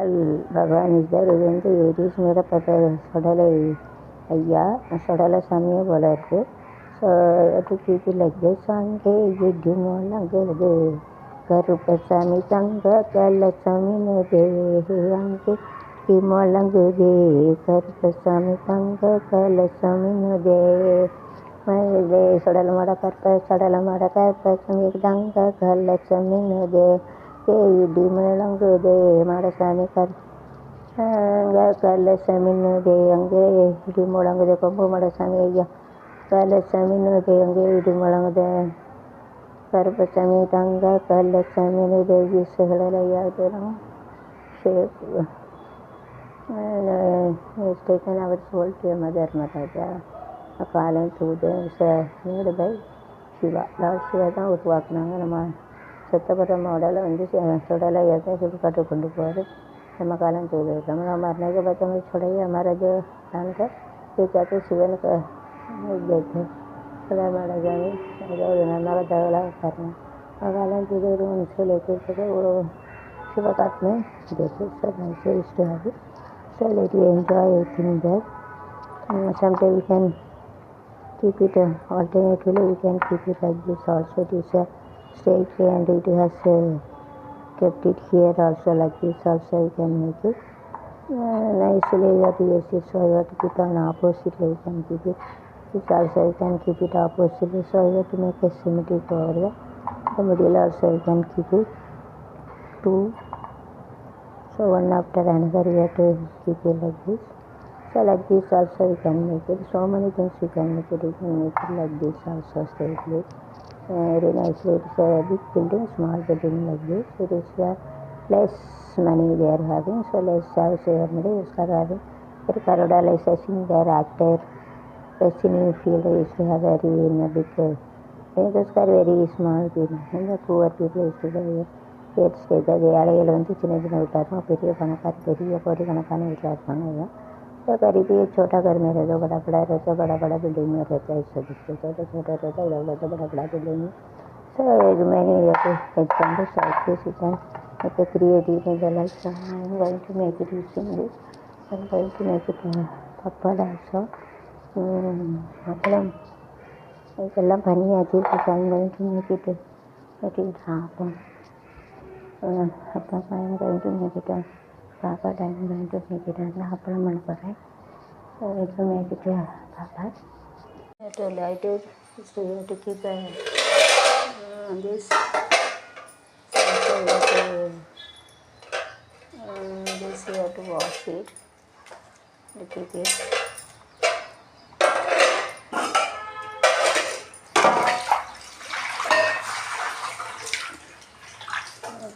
all Bhagavan is there. இது வந்து it is made up of சொடலை ஐயா சொடலை சாமியே போல இருக்குது. So to keep it like this. அங்கே இடி முழங்குது கருப்பசாமி தங்க கள்ளசாமி நதே அங்கே இடி முழங்குது கருப்பசாமி தங்க கள்ளசாமி நதே மதே சொடல மட கற்ப சடல மட கற்ப சாமி தங்க கள்ளசாமி நதே இடி முழங்குது மடசாமி அங்கே கள்ளசாமி நதே அங்கே இடி முழங்குது கொம்பு மடசாமி ஐயா கள்ளசாமி நதே அங்கே இடி முழங்குது கருப்பசாமி தங்க கள்ளசாமி நதே ஈஸ்வரையா இதெல்லாம் shape taken our soul to Mother Matata. A calling to them is made by Shiva. Lord Shiva தான் உருவாக்குனாங்க. நம்ம செத்தப்பட்ட மாடலை வந்து சொடலையத்தை கட்டு கொண்டு போகிறது நம்ம காலம் தூது. நம்ம मरने के बाद हमें छोड़िए हमारा जो प्राण का ये चाहते शिवन का देते खुदा मारा जाए हमारा दगला करना कालन तूदे उनसे लेकर चले वो शिवा काट में देते सब ऐसे इष्ट है. So let you enjoy everything there. Sometimes we can keep it alternatively we can keep it like this also. It is a straight and it has kept it here also like this also you can make it nicely. You have to use it, so you have to keep on oppositely you can keep it. This also you can keep it oppositely, so you have to make a symmetric over here. The middle also you can keep it two. So one after another you have to keep it like this. So like this also you can make it. So many things you can make it. You can make it like this also straightly. Very nicely. It is a big building, small building like this. It is less money they are having. So less house they are made. Uska having very carodalizing their actor. Destiny field is to have very in a big. Those are very small people. And the poor people is to be ஏழைகள் வந்து சின்ன சின்ன வீட்டில் இருப்பாங்க. பெரிய பணக்கார பெரிய கோடிக்கணக்கான வீட்டில் இருப்பாங்க. तो गरीबी छोटा घर में रहता बड़ा बड़ा रहता बड़ा बड़ा बिल्डिंग में रहता है. छोटा छोटा छोटा रहता बड़ा बड़ा बड़ा बड़ा बिल्डिंग में. So many examples like this you can make a creative in the life. I am going to make it using this. I am going to make it papad also. அப்பளம் இதெல்லாம் பண்ணியாச்சு. I am going to make it happen. அப்போ I am going to make it papad. I am going to make it அப்பளம் பண்ண போகிறேன். So it will make it papad. You have to light it. So you have to keep this. So you have to this you have to wash it. You keep it.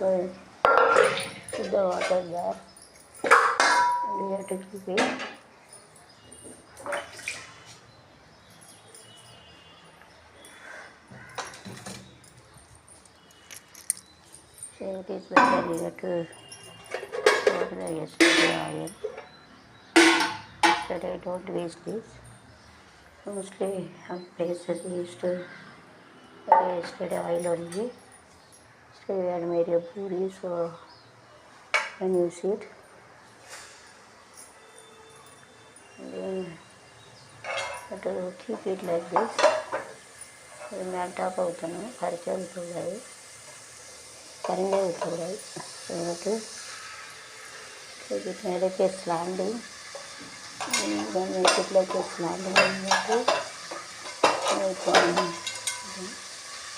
Okay. Put the water there. And you have to keep it. So it is better you have to put the yesterday oil. Yesterday don't waste this. Mostly places used to yesterday oil only. So we had made a puri, so can use it. And then have to keep it like this. மேல் top ஊற்றணும். கரைச்சா ஊற்றக்கூடாது. கரைண்டே ஊற்றக்கூடாது. So you have to take it like a slanting. And then make it like a slanting. You have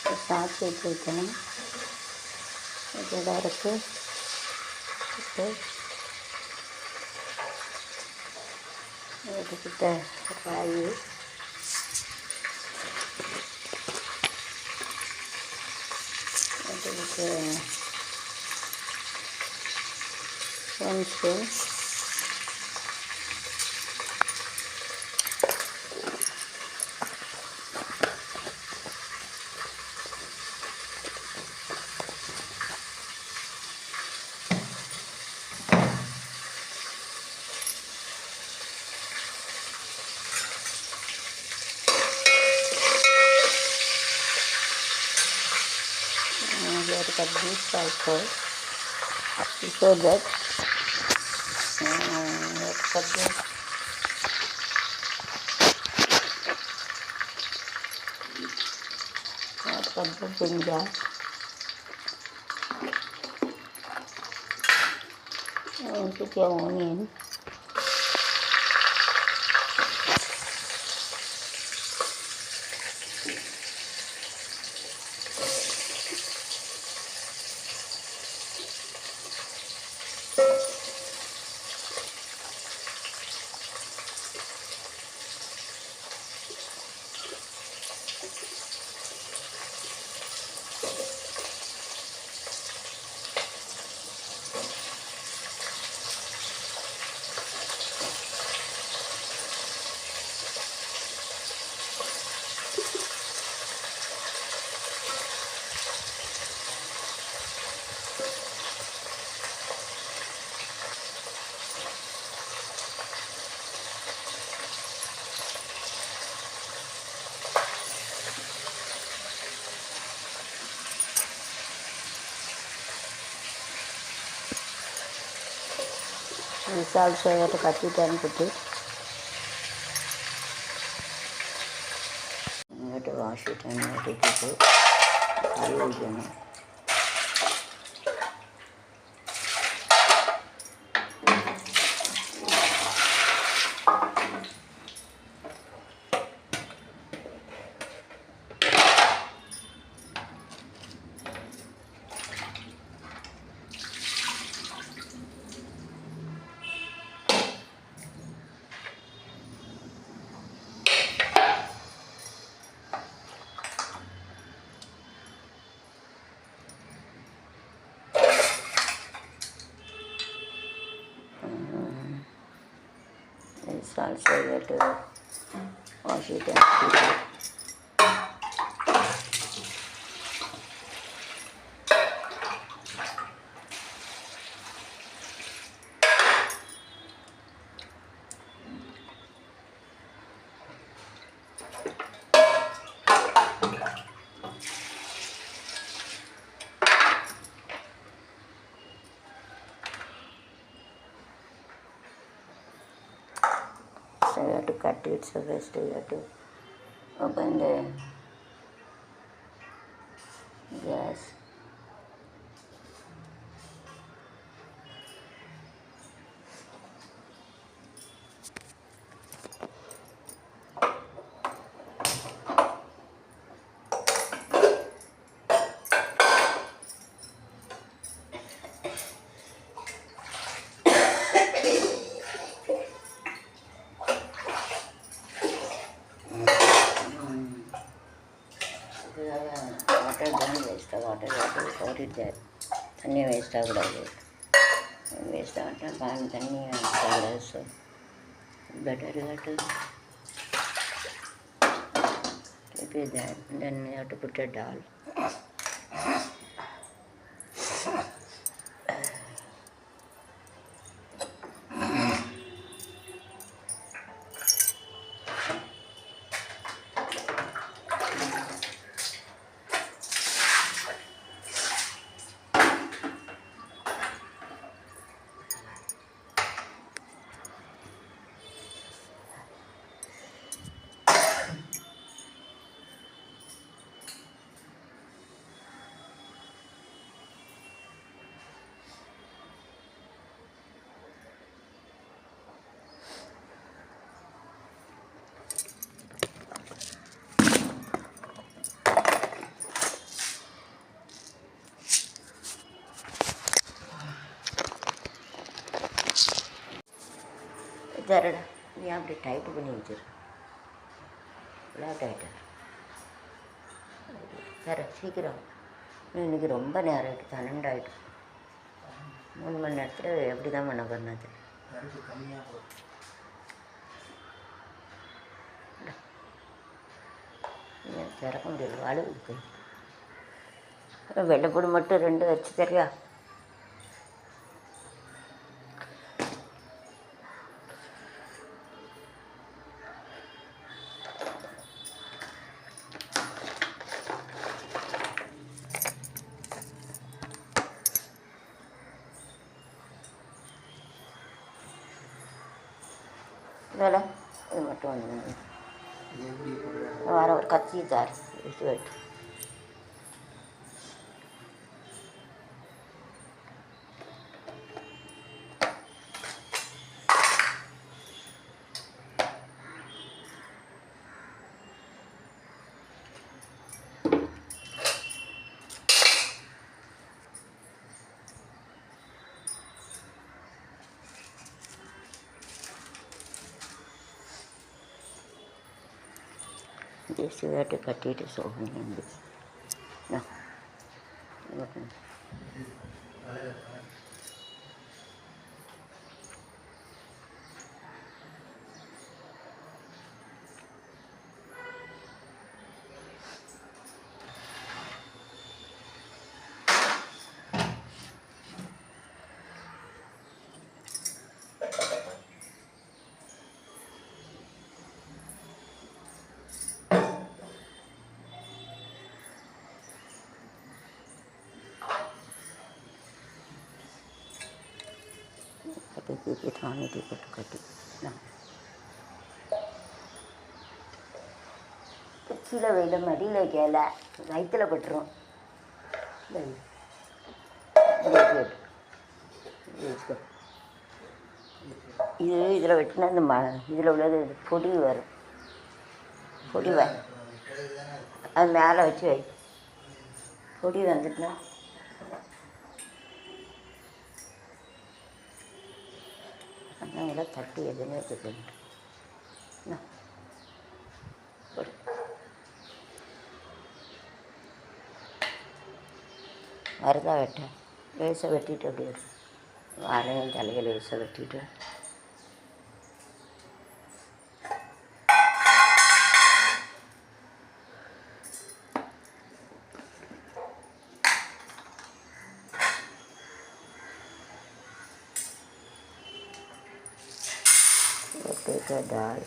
to start with ஊற்றணும். இதெல்லாம் இருக்குது. எடுத்துக்கிட்ட ராய் எடுத்துக்கிட்டு once cut this also. Before that cup பிஞ்சால் ஆனியன் சால்ட் சேவத்தை கட்டிட்டு புட்டு இங்கிட்ட வாஷிட்டு ஊற்றிட்டு கறி வைக்கணும். Salt சேவட்டு வாஷிட்டு so you have to cut it, so first you have to open the gas. Water தான் வேஸ்ட்டாக வாட்டர் போட்டுட்டு தண்ணி வேஸ்ட் ஆகக்கூடாது. வேஸ்ட் ஆகிட்டா தண்ணி வேஸ்ட் ஆகக்கூடாது. So better you have to keep it there. Then you have to put a dal. தரடா நீ அப்படி டைப்பு பண்ணி வச்சிரு. விளையாட்டு ஆகிட்டார் தர சீக்கிரம். இன்றைக்கி ரொம்ப நேரம் ஆகிட்டு, 12 ஆகிட்டு. 3 மணி நேரத்தில் எப்படி தான் பண்ண பண்ணது. திறக்க முடியல, அழுகுது. வெள்ளைப்பூடு மட்டும் 2 வச்சு தெரியா. வேலை இது மட்டும் வந்து வர ஒரு கத்தி தார் இது வெட்டு. சிகரெட்டு கட்டிட்டு சோகனி வந்து கட்டி சாமி போட்டு கட்டி கீழே வெயில் மடியில் வைக்கல வயிற்றில் பட்டுரும். இது இதில் வெட்டினா இந்த இதில் உள்ளது பொடி வரும். பொடி அது மேலே வச்சு வை. பொடி வந்துட்டுனா அதெல்லாம் தட்டி எதுவுமே வச்சுக்கணும். வருதா வெட்ட லேசாக வெட்டிட்டு அப்படி வரும். வாழையும் தலையை லேசாக வெட்டிட்டு take a dal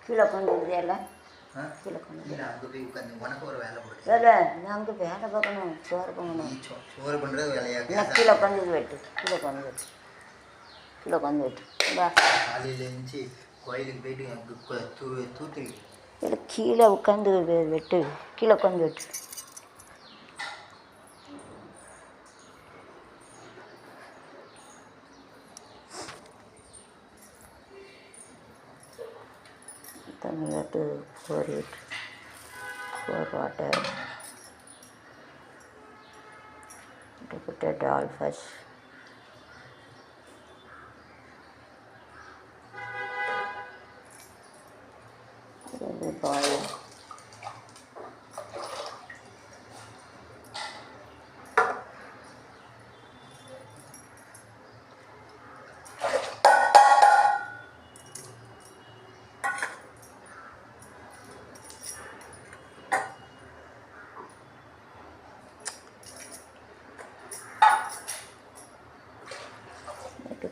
கீழே கொண்டு இல்லை கீழே கொண்டு வேலை நான் அங்கே வேலை பார்க்கணும். சோறு பண்ணணும். கீழே கொண்டு வெட்டு. கீழே கொண்டு வெட்டு. கீழே கொண்டு வெட்டு. கோயிலுக்கு போயிட்டு இல்லை கீழே உட்காந்து வெட்டு. கீழே கொண்டு வெட்டு. Then you have to pour it, pour water, to put a dal first. Then we boil.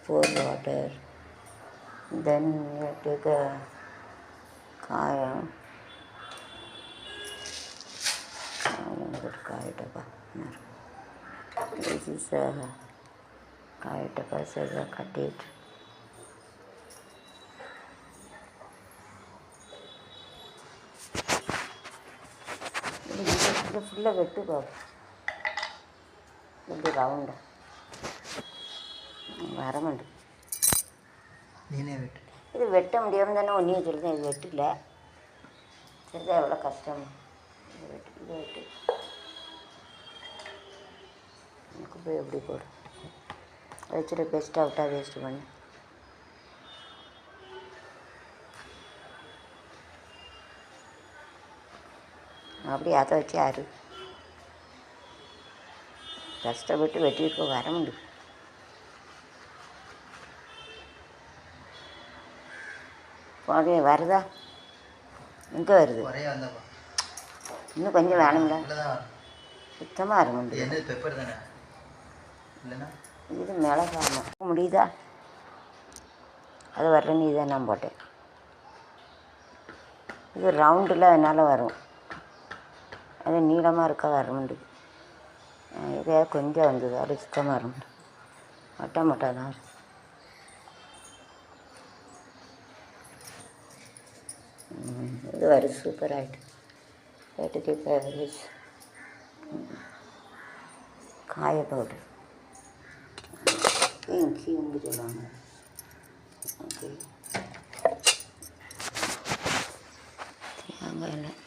Pour water, then you take a kaya, this is a kaya tapa, so cut it. This full of it to go. It'll be round. வரமாண்டு நீனே வெட்டு. இது வெட்ட முடியாமல் தானே ஒன்றையும் சொல்லுதேன். இது வெட்டில சரிதான் எவ்வளோ கஷ்டம். இது வெட்டு. இது வெட்டு. எனக்கு போய் எப்படி போடு வச்சுட்டு பெஸ்ட் அவுட்டாக வேஸ்ட் பண்ணு. அப்படி அதை வச்சு யாரு கஷ்டப்பட்டு வெட்டிட்டு வர முடியும். வருதா எங்கே வருது? இன்னும் கொஞ்சம் வேணும்ல. இவ்வளோதான். சுத்தமாக வர முடியும். என்னது பெப்பர் தானே இல்லைன்னா இது மிளகாம முடியுதா? அது வரல, நீ தான் நான் போட்டேன். இது ரவுண்டில் அதனால் வரும். அது நீளமாக இருக்கா வர முடியுது. இதே கொஞ்சம் வந்தது, அது சுத்தமாக வர முடியும். மொட்டை தான் இருக்கும். இது வரும் சூப்பர் ஆகிட்டு. எடுத்து ஃபேவரேஜ் காய பவுடர் இங்கு சொல்லுவாங்க. ஓகே, தேங்காய் எல்லாம்